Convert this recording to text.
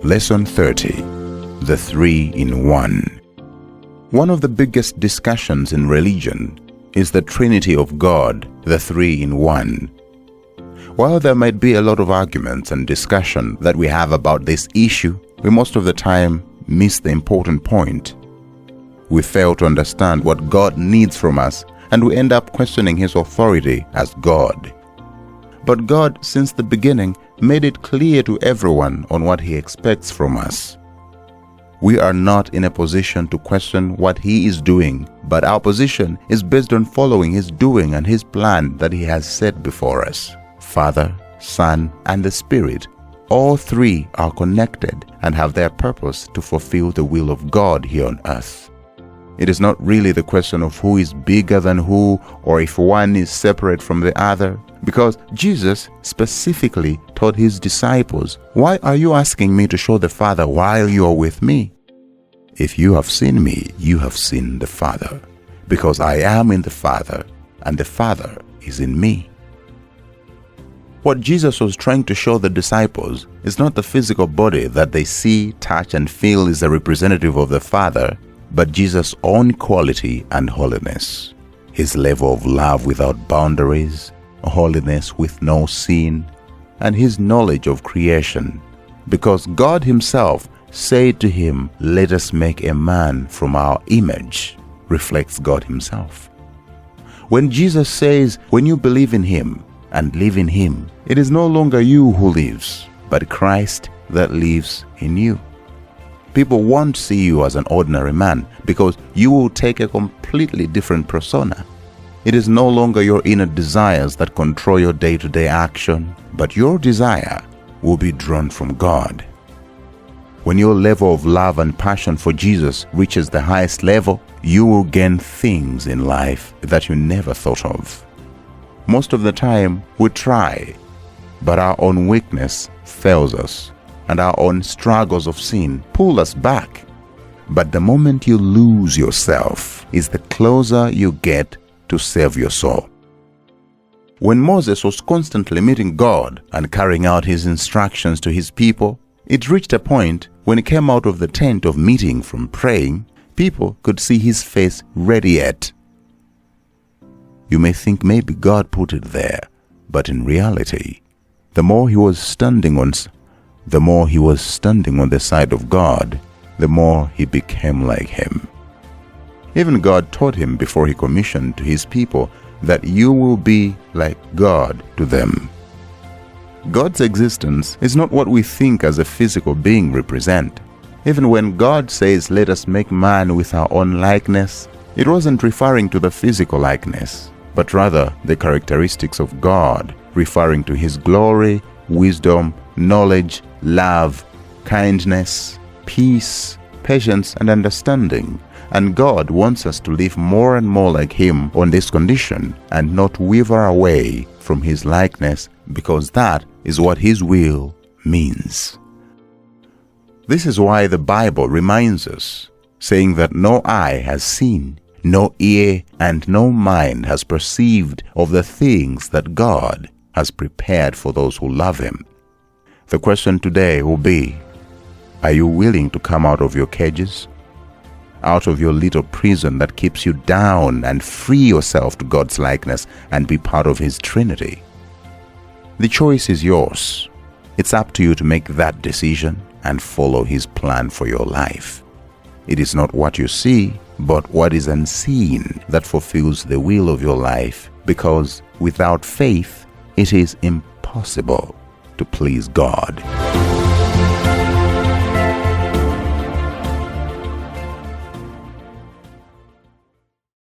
Lesson 30. The Three in One. One of the biggest discussions in religion is the Trinity of God, the Three in One. While there might be a lot of arguments and discussion that we have about this issue, we most of the time miss the important point. We fail to understand what God needs from us, and we end up questioning His authority as God. But God, since the beginning, made it clear to everyone on what He expects from us. We are not in a position to question what He is doing, but our position is based on following His doing and His plan that He has set before us. Father, Son, and the Spirit, all three are connected and have their purpose to fulfill the will of God here on earth. It is not really the question of who is bigger than who, or if one is separate from the other, because Jesus specifically told His disciples, "Why are you asking me to show the Father while you are with me? If you have seen me, you have seen the Father, because I am in the Father, and the Father is in me." What Jesus was trying to show the disciples is not the physical body that they see, touch, and feel is a representative of the Father, but Jesus' own quality and holiness, His level of love without boundaries, holiness with no sin, and His knowledge of creation. Because God Himself said to Him, "Let us make a man from our image," reflects God Himself. When Jesus says, when you believe in Him and live in Him, it is no longer you who lives, but Christ that lives in you. People won't see you as an ordinary man because you will take a completely different persona. It is no longer your inner desires that control your day-to-day action, but your desire will be drawn from God. When your level of love and passion for Jesus reaches the highest level, you will gain things in life that you never thought of. Most of the time, we try, but our own weakness fails us, and our own struggles of sin pull us back. But the moment you lose yourself is the closer you get to save your soul. When Moses was constantly meeting God and carrying out His instructions to his people, it reached a point when he came out of the tent of meeting from praying, people could see his face radiate. You may think maybe God put it there, but in reality, the more he was standing on the side of God, the more he became like Him. Even God taught him before He commissioned to His people that you will be like God to them. God's existence is not what we think as a physical being represent. Even when God says, "Let us make man with our own likeness," it wasn't referring to the physical likeness, but rather the characteristics of God, referring to His glory, wisdom, knowledge, love, kindness, peace, patience, and understanding. And God wants us to live more and more like Him on this condition and not waver away from His likeness, because that is what His will means. This is why the Bible reminds us, saying that no eye has seen, no ear and no mind has perceived of the things that God has prepared for those who love Him. The question today will be, are you willing to come out of your cages, out of your little prison that keeps you down, and free yourself to God's likeness and be part of His Trinity? The choice is yours. It's up to you to make that decision and follow His plan for your life. It is not what you see, but what is unseen that fulfills the will of your life, because without faith, it is impossible to please God.